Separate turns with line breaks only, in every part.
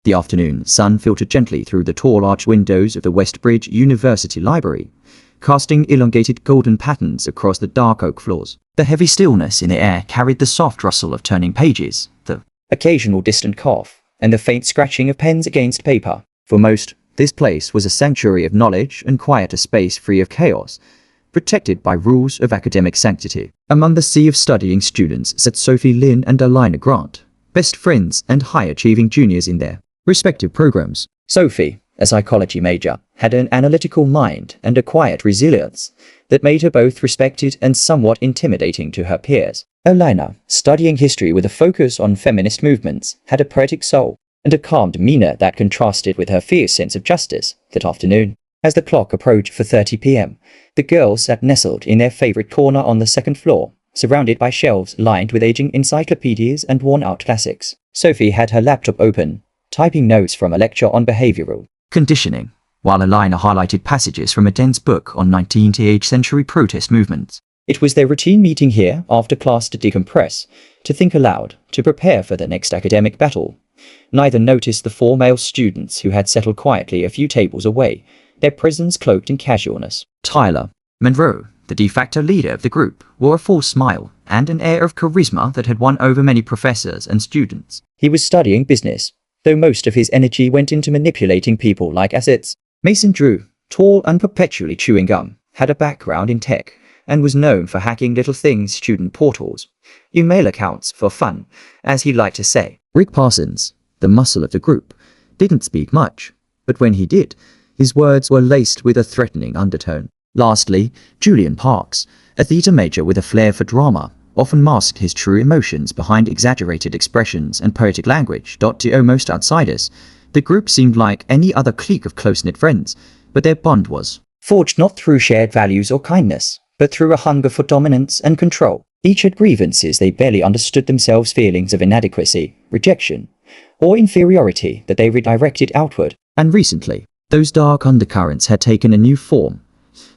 The afternoon sun filtered gently through the tall arched windows of the Westbridge University Library, casting elongated golden patterns across the dark oak floors. The heavy stillness in the air carried the soft rustle of turning pages, the occasional distant cough, and the faint scratching of pens against paper. For most, this place was a sanctuary of knowledge and quiet, a space free of chaos, protected by rules of academic sanctity. Among the sea of studying students sat Sophie Lynn and Alina Grant, best friends and high-achieving juniors in their respective programs. Sophie, a psychology major, had an analytical mind and a quiet resilience that made her both respected and somewhat intimidating to her peers. Alina, studying history with a focus on feminist movements, had a poetic soul and a calm demeanor that contrasted with her fierce sense of justice. That afternoon, as the clock approached 4:30 p.m., the girls sat nestled in their favorite corner on the second floor, surrounded by shelves lined with aging encyclopedias and worn-out classics. Sophie had her laptop open, typing notes from a lecture on behavioral conditioning, while Alina highlighted passages from a dense book on 19th century protest movements. It was their routine meeting here after class to decompress, to think aloud, to prepare for the next academic battle. Neither noticed the four male students who had settled quietly a few tables away, their presence cloaked in casualness. Tyler Monroe, the de facto leader of the group, wore a full smile and an air of charisma that had won over many professors and students. He was studying business, though most of his energy went into manipulating people like assets. Mason Drew, tall and perpetually chewing gum, had a background in tech and was known for hacking little things, student portals, email accounts for fun, as he liked to say. Rick Parsons, the muscle of the group, didn't speak much, but when he did, his words were laced with a threatening undertone. Lastly, Julian Parks, a theatre major with a flair for drama, often masked his true emotions behind exaggerated expressions and poetic language. To most outsiders, the group seemed like any other clique of close-knit friends, but their bond was forged not through shared values or kindness, but through a hunger for dominance and control. Each had grievances they barely understood themselves, feelings of inadequacy, rejection, or inferiority that they redirected outward. And recently, those dark undercurrents had taken a new form.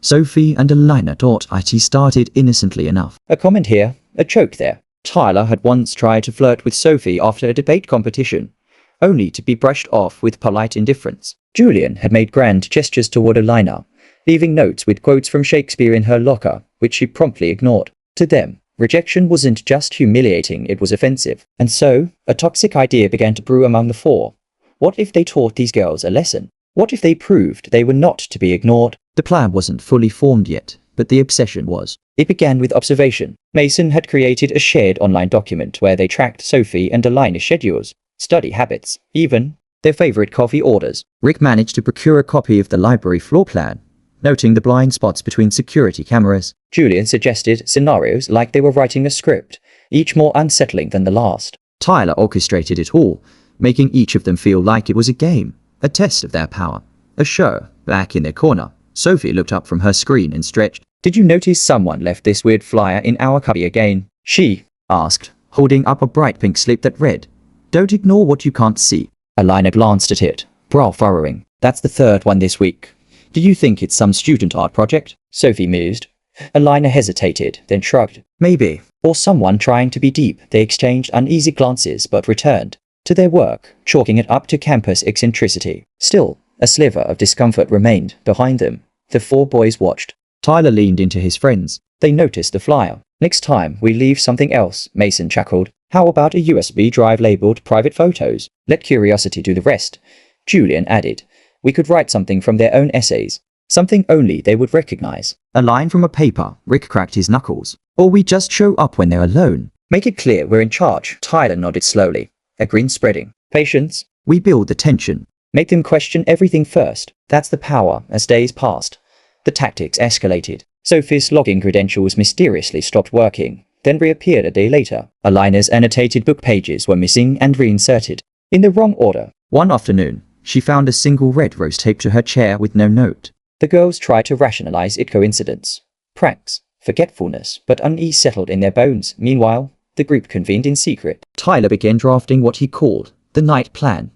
Sophie and Alina thought it started innocently enough. A comment here, a joke there. Tyler had once tried to flirt with Sophie after a debate competition, only to be brushed off with polite indifference. Julian had made grand gestures toward Alina, leaving notes with quotes from Shakespeare in her locker, which she promptly ignored. To them, rejection wasn't just humiliating, it was offensive. And so, a toxic idea began to brew among the four. What if they taught these girls a lesson? What if they proved they were not to be ignored? The plan wasn't fully formed yet, but the obsession was. It began with observation. Mason had created a shared online document where they tracked Sophie and Alina's schedules, study habits, even their favorite coffee orders. Rick managed to procure a copy of the library floor plan, noting the blind spots between security cameras. Julian suggested scenarios like they were writing a script, each more unsettling than the last. Tyler orchestrated it all, making each of them feel like it was a game, a test of their power, a show. Back in their corner, Sophie looked up from her screen and stretched. "Did you notice someone left this weird flyer in our cubby again?" she asked, holding up a bright pink slip that read, "Don't ignore what you can't see." Alina glanced at it, brow furrowing. "That's the third one this week. Do you think it's some student art project?" Sophie mused. Alina hesitated, then shrugged. "Maybe. Or someone trying to be deep." They exchanged uneasy glances but returned to their work, chalking it up to campus eccentricity. Still, a sliver of discomfort remained behind them. The four boys watched. Tyler leaned into his friends. They noticed the flyer. "Next time we leave something else," Mason chuckled. "How about a USB drive labeled private photos? Let curiosity do the rest." Julian added, "We could write something from their own essays. Something only they would recognize. A line from a paper." Rick cracked his knuckles. "Or we just show up when they're alone. Make it clear we're in charge." Tyler nodded slowly, a grin spreading. "Patience. We build the tension. Make them question everything first." That's the power. As days passed, the tactics escalated. Sophie's login credentials mysteriously stopped working, then reappeared a day later. Alina's annotated book pages were missing and reinserted in the wrong order. One afternoon, she found a single red rose taped to her chair with no note. The girls tried to rationalize it: coincidence, pranks, forgetfulness, but unease settled in their bones. Meanwhile, the group convened in secret. Tyler began drafting what he called the night plan,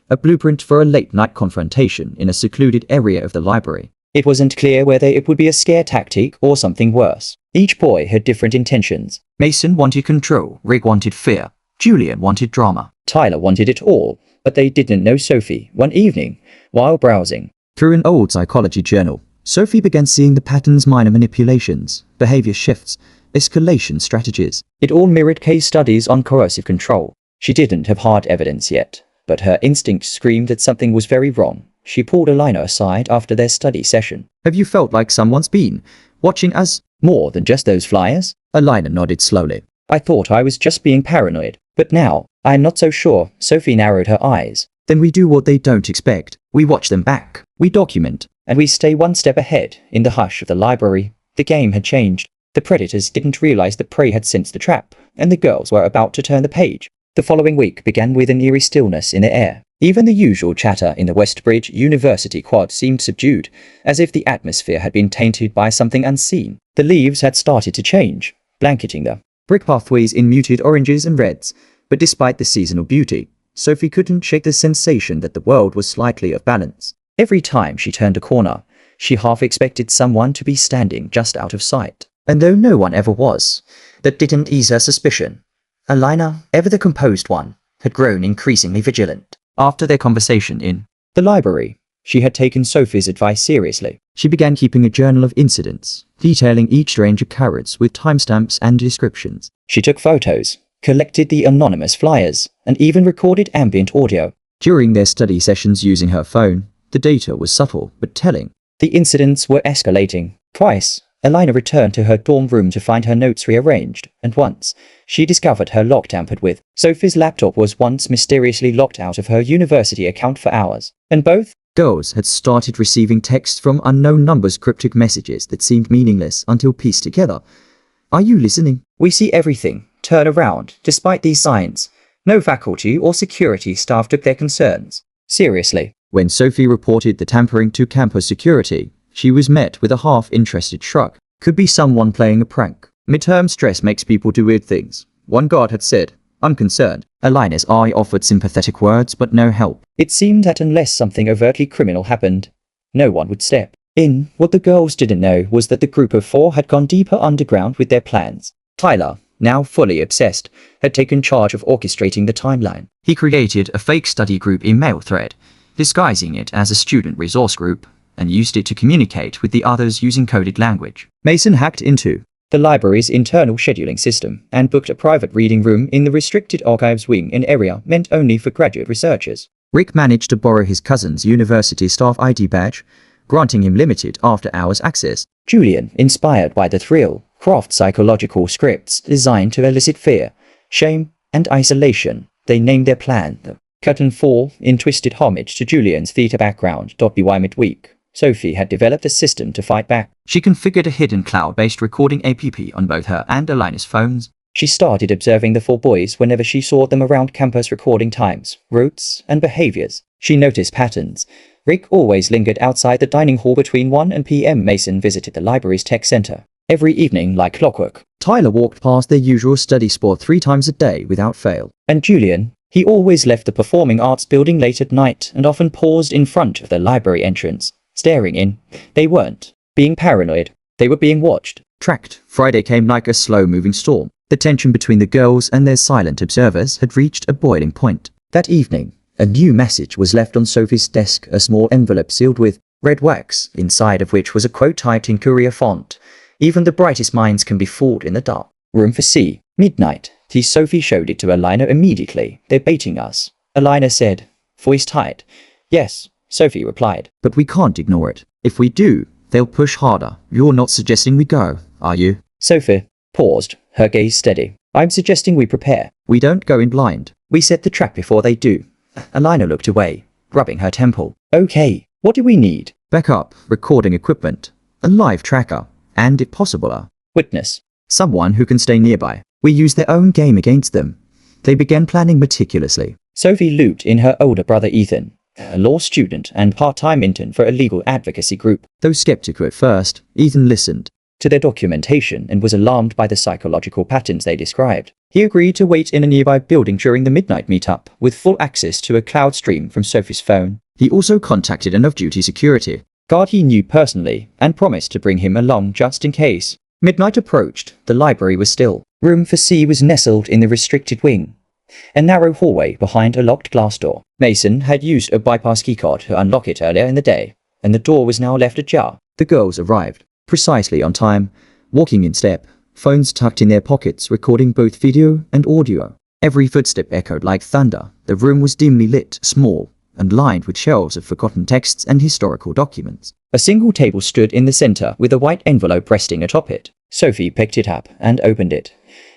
a blueprint for a late-night confrontation in a secluded area of the library. It wasn't clear whether it would be a scare tactic or something worse. Each boy had different intentions. Mason wanted control, Rick wanted fear, Julian wanted drama.
Tyler wanted it all, but they didn't know Sophie. One evening, while browsing
through an old psychology journal, Sophie began seeing the patterns, minor manipulations, behavior shifts, escalation strategies.
It all mirrored case studies on coercive control. She didn't have hard evidence yet, but her instinct screamed that something was very wrong. She pulled Elena aside after their study session.
Have you felt like someone's been watching us?
More than just those flyers?
Elena nodded slowly.
I thought I was just being paranoid, but now, I'm not so sure. Sophie narrowed her eyes.
Then we do what they don't expect. We watch them back. We document.
And we stay one step ahead. In the hush of the library, the game had changed. The predators didn't realize that prey had sensed the trap, and the girls were about to turn the page. The following week began with an eerie stillness in the air. Even the usual chatter in the Westbridge University quad seemed subdued, as if the atmosphere had been tainted by something unseen. The leaves had started to change, blanketing the
brick pathways in muted oranges and reds, but despite the seasonal beauty, Sophie couldn't shake the sensation that the world was slightly off balance.
Every time she turned a corner, she half expected someone to be standing just out of sight.
And though no one ever was, that didn't ease her suspicion. Elena, ever the composed one, had grown increasingly vigilant. After their conversation in
the library, she had taken Sophie's advice seriously.
She began keeping a journal of incidents, detailing each strange occurrence with timestamps and descriptions.
She took photos, collected the anonymous flyers, and even recorded ambient audio.
During their study sessions using her phone, the data was subtle but telling.
The incidents were escalating. Twice, Elena returned to her dorm room to find her notes rearranged, and once, she discovered her lock tampered with. Sophie's laptop was once mysteriously locked out of her university account for hours, and both
girls had started receiving texts from unknown numbers, cryptic messages that seemed meaningless until pieced together. Are you listening?
We see everything. Turn around. Despite these signs, no faculty or security staff took their concerns seriously.
When Sophie reported the tampering to campus security, she was met with a half-interested shrug. Could be someone playing a prank. Midterm stress makes people do weird things. One guard had said, unconcerned. Elena's eye offered sympathetic words, but no help.
It seemed that unless something overtly criminal happened, no one would step in. What the girls didn't know was that the group of four had gone deeper underground with their plans. Tyler, now fully obsessed, had taken charge of orchestrating the timeline.
He created a fake study group email thread, disguising it as a student resource group, and used it to communicate with the others using coded language. Mason hacked into
the library's internal scheduling system and booked a private reading room in the restricted archives wing, an area meant only for graduate researchers.
Rick managed to borrow his cousin's university staff ID badge, granting him limited after-hours access.
Julian, inspired by the thrill, crafted psychological scripts designed to elicit fear, shame, and isolation. They named their plan the Curtain 4 in twisted homage to Julian's theatre background. By midweek, Sophie had developed a system to fight back.
She configured a hidden cloud-based recording app on both her and Elena's phones.
She started observing the four boys whenever she saw them around campus, recording times, routes, and behaviors. She noticed patterns. Rick always lingered outside the dining hall between 1 and p.m. Mason visited the library's tech center every evening like clockwork.
Tyler walked past their usual study spot 3 times a day without fail.
And Julian, he always left the performing arts building late at night and often paused in front of the library entrance, staring in. They weren't being paranoid. They were being watched.
Tracked. Friday came like a slow-moving storm. The tension between the girls and their silent observers had reached a boiling point. That evening, a new message was left on Sophie's desk, a small envelope sealed with red wax, inside of which was a quote typed in courier font. Even the brightest minds can be fooled in the dark. Room for C. Midnight. Sophie showed it to Elena immediately. They're baiting us, Elena said, voice tight. Yes, Sophie replied. But we can't ignore it. If we do, they'll push harder. You're not suggesting we go, are you?
Sophie paused, her gaze steady. I'm suggesting we prepare.
We don't go in blind.
We set the trap before they do. Elena looked away, rubbing her temple. Okay, what do we need?
Backup, recording equipment, a live tracker, and if possible a
witness.
Someone who can stay nearby. We use their own game against them. They began planning meticulously.
Sophie looped in her older brother Ethan, a law student and part-time intern for a legal advocacy group.
Though skeptical at first, Ethan listened
to their documentation and was alarmed by the psychological patterns they described. He agreed to wait in a nearby building during the midnight meetup, with full access to a cloud stream from Sophie's phone.
He also contacted an off-duty security
guard he knew personally, and promised to bring him along just in case. Midnight approached. The library was still. Room for C was nestled in the restricted wing, A narrow hallway behind a locked glass door. Mason had used a bypass keycard to unlock it earlier in the day, and the door was now left ajar.
The girls arrived, precisely on time, walking in step, phones tucked in their pockets recording both video and audio. Every footstep echoed like thunder. The room was dimly lit, small, and lined with shelves of forgotten texts and historical documents.
A single table stood in the center with a white envelope resting atop it. Sophie picked it up and opened it.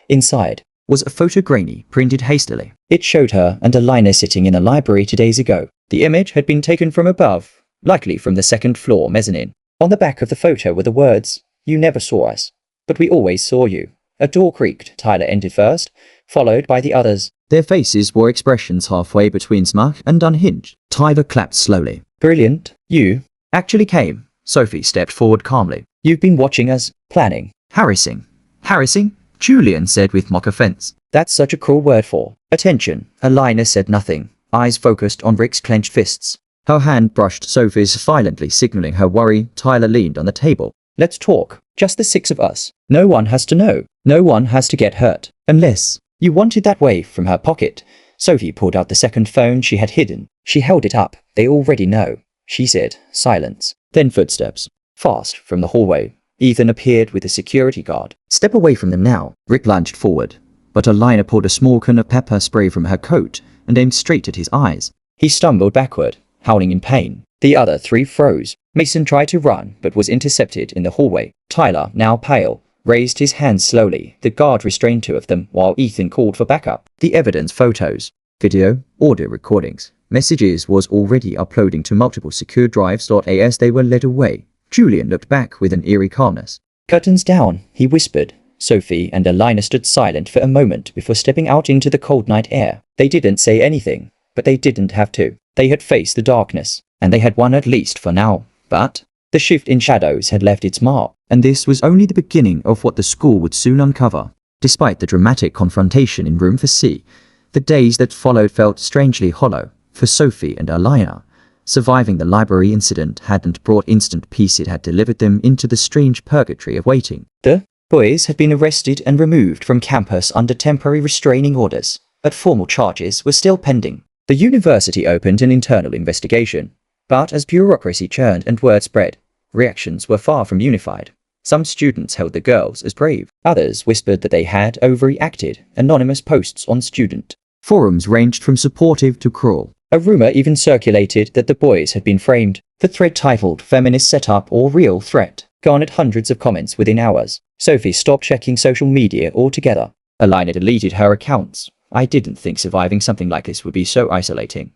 Inside
was a photo grainy, printed hastily.
It showed her and Alina sitting in a library 2 days ago. The image had been taken from above, likely from the second-floor mezzanine. On the back of the photo were the words, "You never saw us, but we always saw you." A door creaked. Tyler entered first, followed by the others.
Their faces wore expressions halfway between smug and unhinged. Tyler clapped slowly.
"Brilliant. You
Actually came. Sophie stepped forward calmly.
You've been watching us, planning."
Harassing. Harassing? Julian said with mock offense.
"That's such a cruel word for attention." Alina said nothing, eyes focused on Rick's clenched fists.
Her hand brushed Sophie's violently, signaling her worry. Tyler leaned on the table.
"Let's talk. Just the 6 of us. No one has to know. No one has to get hurt.
Unless
you want it that way." From her pocket, Sophie pulled out the second phone she had hidden. She held it up. "They already know," she said. Silence. Then footsteps. Fast from the hallway. Ethan appeared with a security guard.
"Step away from them now." Rick lunged forward, but Alina pulled a small can of pepper spray from her coat and aimed straight at his eyes.
He stumbled backward, howling in pain. The other 3 froze. Mason tried to run, but was intercepted in the hallway. Tyler, now pale, raised his hands slowly. The guard restrained 2 of them, while Ethan called for backup. The evidence, photos, video, audio recordings, messages was already uploading to multiple secure drives. As they were led away, Julian looked back with an eerie calmness. "Curtains down," he whispered. Sophie and Alina stood silent for a moment before stepping out into the cold night air. They didn't say anything, but they didn't have to. They had faced the darkness, and they had won at least for now. But the shift in shadows had left its mark.
And this was only the beginning of what the school would soon uncover. Despite the dramatic confrontation in room 4C, the days that followed felt strangely hollow for Sophie and Alina. Surviving the library incident hadn't brought instant peace. It had delivered them into the strange purgatory of waiting.
The boys had been arrested and removed from campus under temporary restraining orders, but formal charges were still pending. The university opened an internal investigation, but as bureaucracy churned and word spread, reactions were far from unified. Some students held the girls as brave. Others whispered that they had overreacted. Anonymous posts on student
forums ranged from supportive to cruel.
A rumor even circulated that the boys had been framed. The thread titled "Feminist Setup or Real Threat" garnered hundreds of comments within hours. Sophie stopped checking social media altogether. Alina deleted her accounts. "I didn't think surviving something like this would be so isolating,"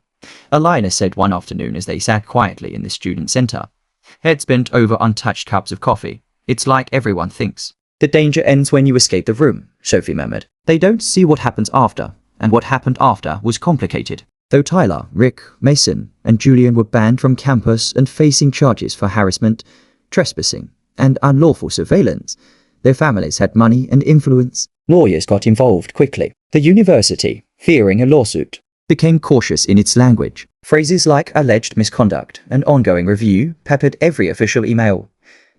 Alina said one afternoon as they sat quietly in the student center, heads bent over untouched cups of coffee. "It's like everyone thinks the danger ends when you escape the room," Sophie murmured. "They don't see what happens after, and what happened after was complicated."
Though Tyler, Rick, Mason, and Julian were banned from campus and facing charges for harassment, trespassing, and unlawful surveillance, their families had money and influence.
Lawyers got involved quickly. The university, fearing a lawsuit,
became cautious in its language.
Phrases like alleged misconduct and ongoing review peppered every official email.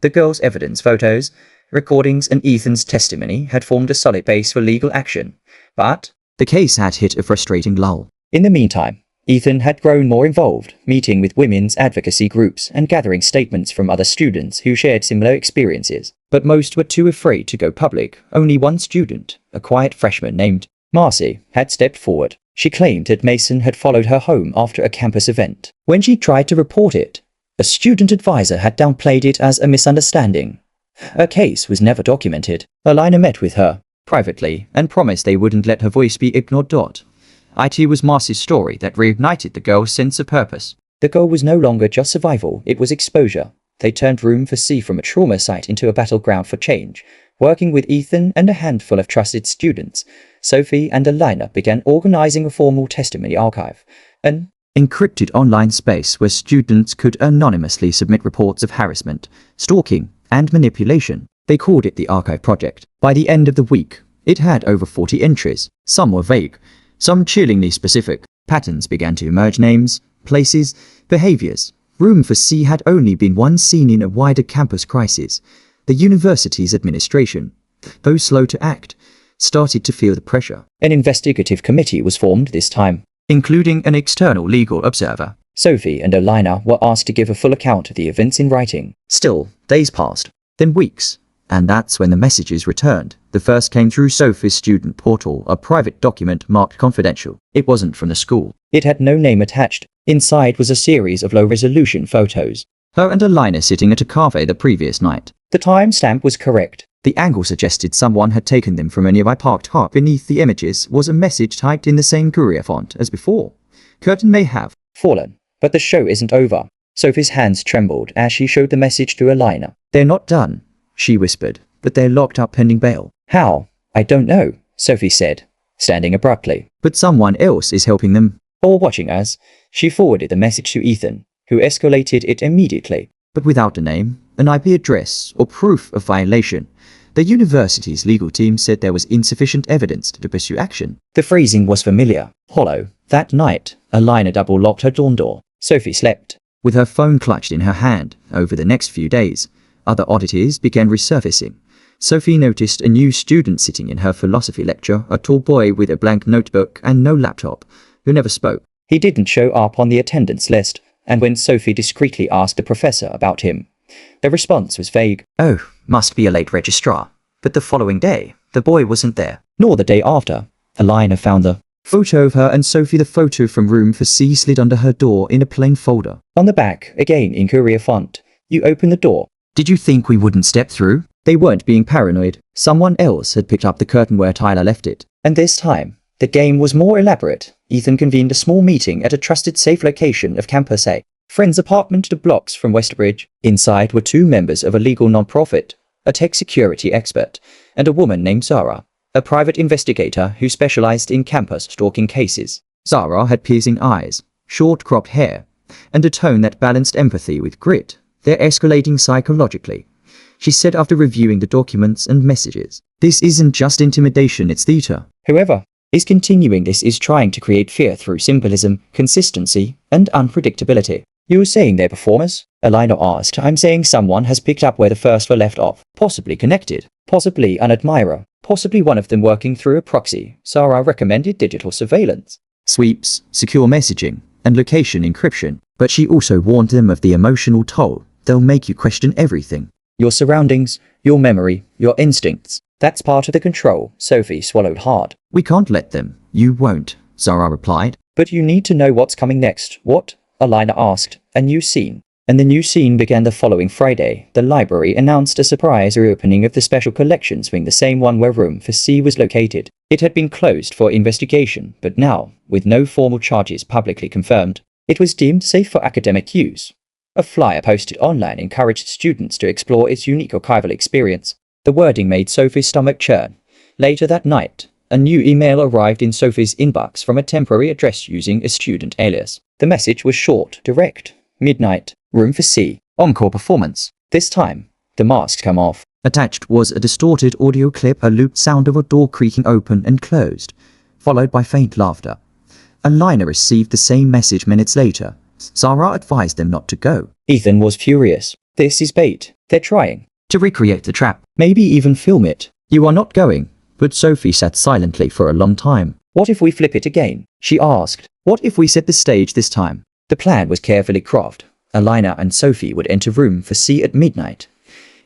The girls' evidence, photos, recordings, and Ethan's testimony had formed a solid base for legal action. But
the case had hit a frustrating lull.
In the meantime, Ethan had grown more involved, meeting with women's advocacy groups and gathering statements from other students who shared similar experiences. But most were too afraid to go public. Only one student, a quiet freshman named Marcy, had stepped forward. She claimed that Mason had followed her home after a campus event. When she tried to report it, a student advisor had downplayed it as a misunderstanding. Her case was never documented. Alina met with her privately and promised they wouldn't let her voice be ignored. It was Marcy's story that reignited the girls' sense of purpose. The goal was no longer just survival, it was exposure. They turned room 4C from a trauma site into a battleground for change. Working with Ethan and a handful of trusted students, Sophie and Alina began organizing a formal testimony archive, an
encrypted online space where students could anonymously submit reports of harassment, stalking, and manipulation. They called it the Archive Project. By the end of the week, it had over 40 entries. Some were vague, some chillingly specific. Patterns began to emerge: names, places, behaviors. Room 4C had only been one scene in a wider campus crisis. The university's administration, though slow to act, started to feel the pressure,
An investigative committee was formed this time.
including an external legal observer.
Sophie and Alina were asked to give a full account of the events in writing.
Still, days passed, then weeks, and that's when the messages returned. The first came through Sophie's student portal, a private document marked confidential. It wasn't from the school.
It had no name attached. Inside was a series of low-resolution photos.
Her and Alina sitting at a cafe the previous night.
The timestamp was correct.
The angle suggested someone had taken them from a nearby parked car. Beneath the images was a message typed in the same courier font as before. Curtain may have
Fallen. But the show isn't over. Sophie's hands trembled as she showed the message to Alina.
They're not done, she whispered, but they're locked up pending bail.
How? I don't know, Sophie said, standing abruptly.
But someone else is helping them.
Or watching us. She forwarded the message to Ethan, who escalated it immediately.
But without a name, an IP address, or proof of violation. The university's legal team said there was insufficient evidence to pursue action.
The phrasing was familiar, hollow. That night, Alina double-locked her dorm door. Sophie slept.
With her phone clutched in her hand, over the next few days, other oddities began resurfacing. Sophie noticed a new student sitting in her philosophy lecture, a tall boy with a blank notebook and no laptop, who never spoke.
He didn't show up on the attendance list, and when Sophie discreetly asked the professor about him, the response was vague.
Oh, must be a late registrar. But the following day, the boy wasn't there.
Nor the day after. Alina found the
photo of her and Sophie. The photo from room for C slid under her door in a plain folder.
On the back, again in courier font. You open the door.
Did you think we wouldn't step through? They weren't being paranoid. Someone else had picked up the curtain where Tyler left it.
And this time, the game was more elaborate. Ethan convened a small meeting at a trusted safe location of Campus A, Friend's apartment 2 blocks from Westbridge. Inside were 2 members of a legal non-profit, a tech security expert, and a woman named Zara, a private investigator who specialized in campus stalking cases. Zara had piercing eyes, short cropped hair, and a tone that balanced empathy with grit. They're escalating psychologically, she said after reviewing the documents and messages. This isn't just intimidation, it's theater. Whoever is continuing this is trying to create fear through symbolism, consistency, and unpredictability. You were saying they're performers? Alina asked. I'm saying someone has picked up where the first were left off. Possibly connected. Possibly an admirer. Possibly one of them working through a proxy. Zara recommended digital surveillance,
sweeps, secure messaging, and location encryption. But she also warned them of the emotional toll. They'll make you question everything.
Your surroundings, your memory, your instincts. That's part of the control. Sophie swallowed hard.
We can't let them. You won't, Zara replied.
But you need to know what's coming next. What? Alina asked. A new scene. And the new scene began the following Friday. The library announced a surprise reopening of the special collections wing, the same one where room for C was located. It had been closed for investigation, but now, with no formal charges publicly confirmed, it was deemed safe for academic use. A flyer posted online encouraged students to explore its unique archival experience. The wording made Sophie's stomach churn. Later that night, a new email arrived in Sophie's inbox from a temporary address using a student alias. The message was short, direct. Midnight. Room for C.
Encore performance.
This time, the masks come off.
Attached was a distorted audio clip, a looped sound of a door creaking open and closed, followed by faint laughter. Alina received the same message minutes later. Zara advised them not to go.
Ethan was furious. This is bait. They're trying
to recreate the trap.
Maybe even film it.
You are not going. But Sophie sat silently for a long time.
What if we flip it again? She asked.
What if we set the stage this time?
The plan was carefully crafted. Alina and Sophie would enter room for C at midnight,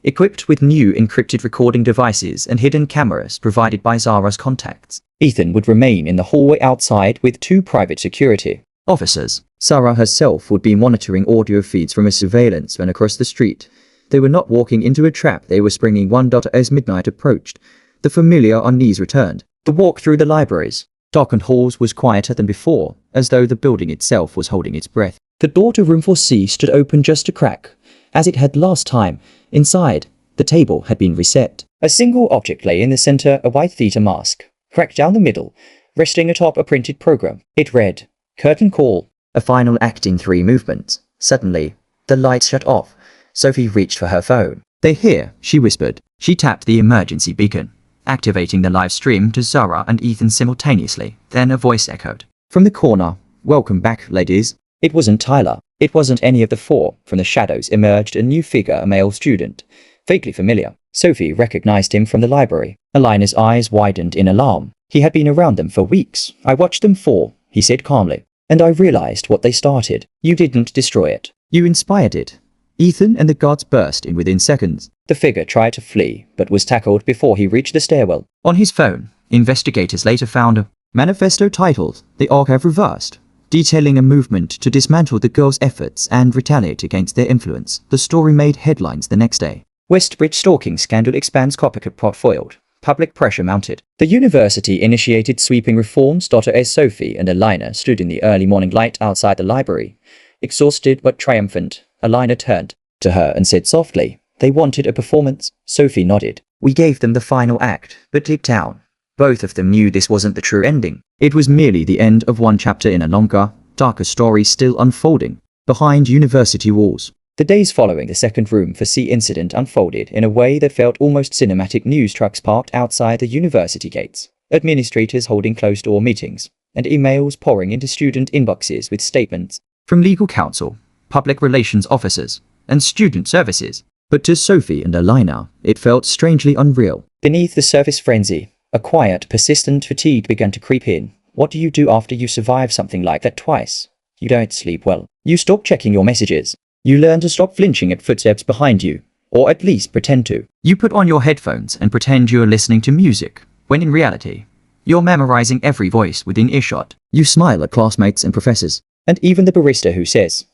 equipped with new encrypted recording devices and hidden cameras provided by Zara's contacts. Ethan would remain in the hallway outside with 2 private security
officers. Zara herself would be monitoring audio feeds from a surveillance van across the street. They were not walking into a trap, they were springing one. As midnight approached, the familiar unease returned. The walk through the libraries, darkened halls was quieter than before, as though the building itself was holding its breath. The door to room 4C stood open just a crack, as it had last time. Inside, the table had been reset.
A single object lay in the center, a white theater mask, cracked down the middle, resting atop a printed program. It read, Curtain Call.
A final act in 3 movements. Suddenly, the lights shut off. Sophie reached for her phone. They're here, she whispered. She tapped the emergency beacon, activating the live stream to Zara and Ethan simultaneously. Then a voice echoed from the corner. Welcome back, ladies.
It wasn't Tyler. It wasn't any of the 4. From the shadows emerged a new figure, a male student. vaguely familiar. Sophie recognized him from the library. Alina's eyes widened in alarm. He had been around them for weeks. I watched them fall, he said calmly. And I realized what they started. You didn't destroy it.
You inspired it. Ethan and the guards burst in within seconds.
The figure tried to flee, but was tackled before he reached the stairwell.
On his phone, investigators later found a manifesto titled The Archive Reversed, detailing a movement to dismantle the girls' efforts and retaliate against their influence. The story made headlines the next day.
Westbridge stalking scandal expands copycat plot foiled. Public pressure mounted. The university initiated sweeping reforms. As Sophie and Alina stood in the early morning light outside the library. Exhausted but triumphant, Alina turned to her and said softly, "They wanted a performance." Sophie nodded. "We gave them the final act, but deep down, both of them knew this wasn't the true ending.
It was merely the end of one chapter in a longer, darker story still unfolding behind university walls."
The days following the second Room for C incident unfolded in a way that felt almost cinematic. News trucks parked outside the university gates, administrators holding closed-door meetings, and emails pouring into student inboxes with statements
from legal counsel, public relations officers, and student services. But to Sophie and Alina, it felt strangely unreal.
Beneath the surface frenzy, a quiet, persistent fatigue began to creep in. What do you do after you survive something like that twice? You don't sleep well. You stop checking your messages. You learn to stop flinching at footsteps behind you, or at least pretend to.
You put on your headphones and pretend you're listening to music, when in reality, you're memorizing every voice within earshot. You smile at classmates and professors.
And even the barista who says,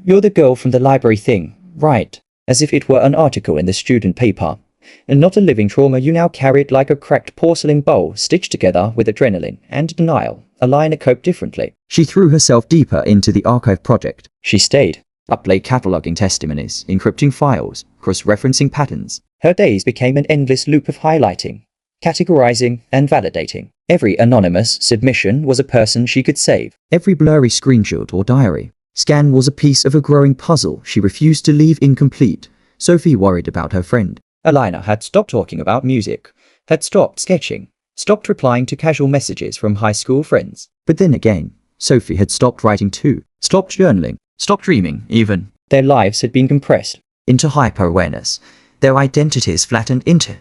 "You're the girl from the library thing, right?" As if it were an article in the student paper, and not a living trauma you now carried like a cracked porcelain bowl stitched together with adrenaline and denial. Alina coped differently.
She threw herself deeper into the archive project.
She stayed
up late cataloging testimonies, encrypting files, cross-referencing patterns.
Her days became an endless loop of highlighting, categorizing, and validating. Every anonymous submission was a person she could save.
Every blurry screenshot or diary scan was a piece of a growing puzzle she refused to leave incomplete. Sophie worried about her friend.
Alina had stopped talking about music, had stopped sketching, stopped replying to casual messages from high school friends.
But then again, Sophie had stopped writing too, stopped journaling, stopped dreaming even.
Their lives had been compressed
into hyper-awareness, their identities flattened into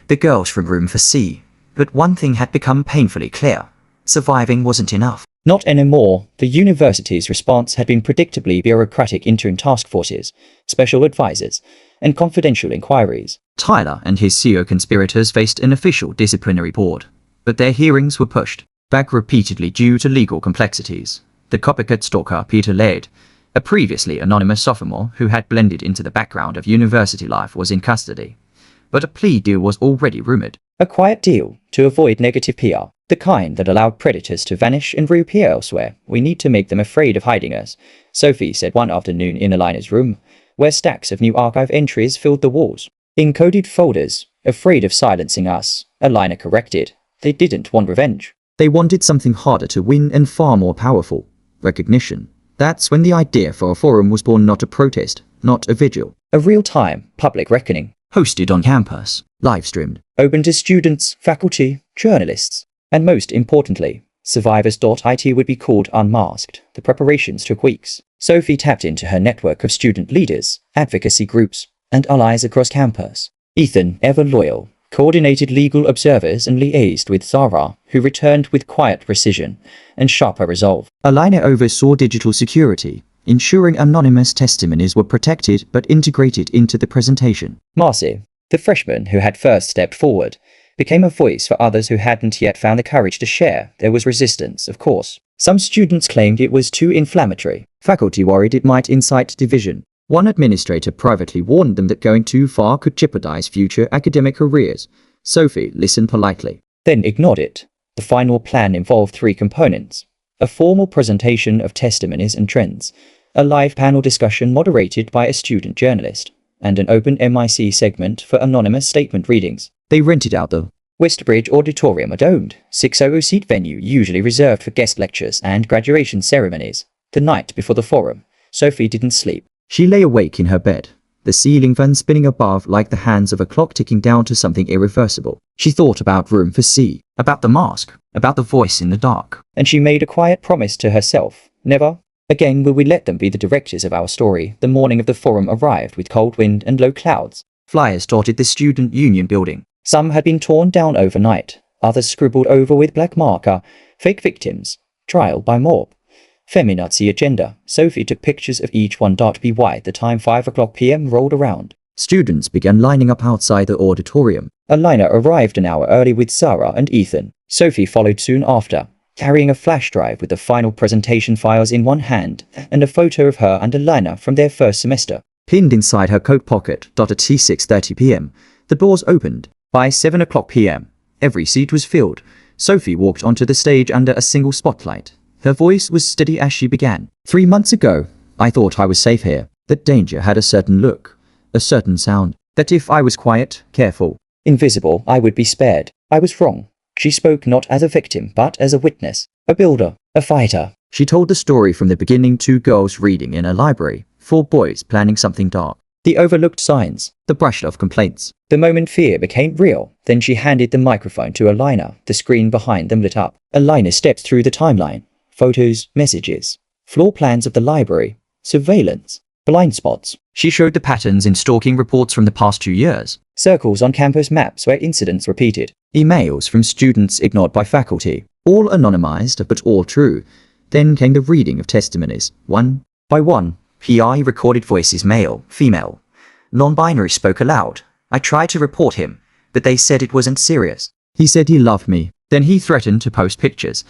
the girls from Room for C. But one thing had become painfully clear. Surviving wasn't enough.
Not anymore. The university's response had been predictably bureaucratic interim task forces, special advisors, and confidential inquiries.
Tyler and his CO conspirators faced an official disciplinary board, but their hearings were pushed back repeatedly due to legal complexities. The copycat stalker Peter Laird, a previously anonymous sophomore who had blended into the background of university life, was in custody. But a plea deal was already rumored.
A quiet deal to avoid negative PR. The kind that allowed predators to vanish and reappear elsewhere. "We need to make them afraid of hiding us," Sophie said one afternoon in Alina's room, where stacks of new archive entries filled the walls. "Encoded folders, afraid of silencing us," Alina corrected. They didn't want revenge.
They wanted something harder to win and far more powerful. Recognition. That's when the idea for a forum was born, not a protest, not a vigil.
A real-time, public reckoning.
Hosted on campus, live-streamed.
Open to students, faculty, journalists. And most importantly, survivors.it would be called unmasked. The preparations took weeks. Sophie tapped into her network of student leaders, advocacy groups, and allies across campus. Ethan, ever loyal, coordinated legal observers and liaised with Zara, who returned with quiet precision and sharper resolve.
Alina oversaw digital security, ensuring anonymous testimonies were protected but integrated into the presentation.
Marcy, the freshman who had first stepped forward, became a voice for others who hadn't yet found the courage to share. There was resistance, of course. Some students claimed it was too inflammatory. Faculty worried it might incite division.
One administrator privately warned them that going too far could jeopardize future academic careers. Sophie listened politely,
then ignored it. The final plan involved three components: a formal presentation of testimonies and trends, a live panel discussion moderated by a student journalist, and an open MIC segment for anonymous statement readings.
They rented out the
Westbridge Auditorium, a domed, 600-seat venue usually reserved for guest lectures and graduation ceremonies. The night before the forum, Sophie didn't sleep.
She lay awake in her bed, the ceiling fan spinning above like the hands of a clock ticking down to something irreversible. She thought about Room for C, about the mask, about the voice in the dark.
And she made a quiet promise to herself. Never again will we let them be the directors of our story. The morning of the forum arrived with cold wind and low clouds.
Flyers dotted the student union building.
Some had been torn down overnight, others scribbled over with black marker, fake victims, trial by mob, feminazi agenda. Sophie took pictures of each one. By the time 5 p.m. rolled around,
Students began lining up outside the auditorium.
Alina arrived an hour early with Sarah and Ethan. Sophie followed soon after, carrying a flash drive with the final presentation files in one hand and a photo of her and Alina from their first semester.
Pinned inside her coat pocket. At 6:30 p.m., the doors opened. By 7 p.m., every seat was filled. Sophie walked onto the stage under a single spotlight. Her voice was steady as she began. 3 months ago, I thought I was safe here. That danger had a certain look, a certain sound. That if I was quiet, careful,
invisible, I would be spared. I was wrong. She spoke not as a victim, but as a witness, a builder, a fighter.
She told the story from the beginning. 2 girls reading in a library, 4 boys planning something dark,
The overlooked signs,
the brushed-off complaints.
the moment fear became real. Then she handed the microphone to Alina. The screen behind them lit up. Alina stepped through the timeline. Photos, messages, floor plans of the library, surveillance, blind spots,
She showed the patterns in stalking reports from the past 2 years,
circles on campus maps where incidents repeated.
emails from students ignored by faculty, all anonymized but all true. Then came the reading of testimonies, one by one. PI recorded voices, male, female. Non-binary spoke aloud. I tried to report him, but they said it wasn't serious. He said he loved me. Then he threatened to post pictures.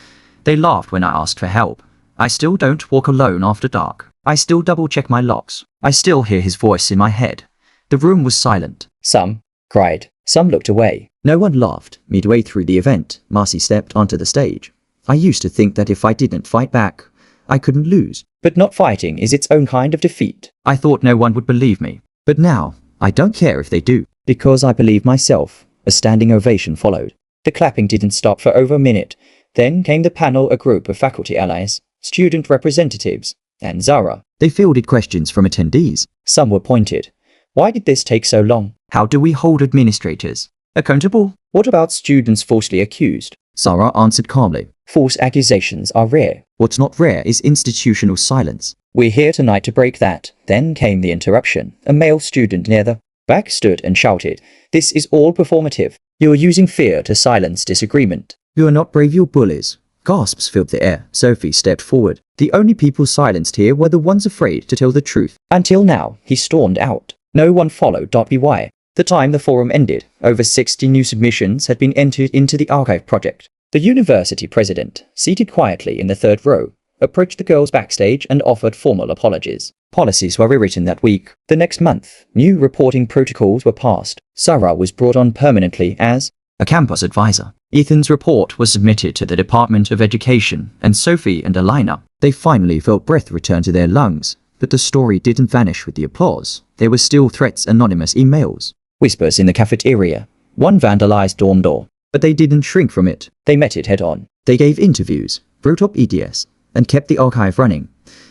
They laughed when I asked for help. I still don't walk alone after dark. I still double-check my locks. I still hear his voice in my head. The room was silent.
Some cried, some looked away.
No one laughed. Midway through the event, Marcy stepped onto the stage. I used to think that if I didn't fight back, I couldn't lose.
But not fighting is its own kind of defeat.
I thought no one would believe me. But now, I don't care if they do.
Because I believe myself. A standing ovation followed. The clapping didn't stop for over a minute. Then came the panel, a group of faculty allies, student representatives, and Zara.
They fielded questions from attendees.
Some were pointed. Why did this take so long?
How do we hold administrators accountable?
What about students falsely accused?
Sarah answered calmly.
False accusations are rare.
What's not rare is institutional silence.
We're here tonight to break that. Then came the interruption. A male student near the back stood and shouted, "This is all performative. You're using fear to silence disagreement."
You are not brave, you're bullies. Gasps filled the air. Sophie stepped forward. The only people silenced here were the ones afraid to tell the truth.
Until now, he stormed out. No one followed. By the time the forum ended, over 60 new submissions had been entered into the archive project. The university president, seated quietly in the third row, approached the girls backstage and offered formal apologies. Policies were rewritten that week. The next month, new reporting protocols were passed. Sarah was brought on permanently as
a campus advisor. Ethan's report was submitted to the Department of Education, and Sophie and Alina, they finally felt breath return to their lungs. But the story didn't vanish with the applause. There were still threats, anonymous emails,
whispers in the cafeteria. One vandalized dorm door.
But they didn't shrink from it.
They met it head on.
They gave interviews, wrote up EDS, and kept the archive running.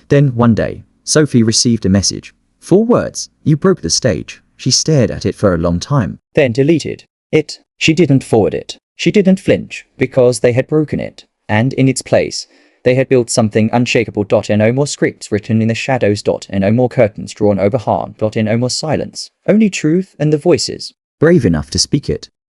Then, one day, Sophie received a message. 4 words, "You broke the stage." She stared at it for a long time.
Then deleted it. She didn't forward it. She didn't flinch, because they had broken it. And in its place, they had built something unshakable. No more scripts written in the shadows. No more curtains drawn over harm. No more silence. Only truth and the voices.
Brave enough to speak it.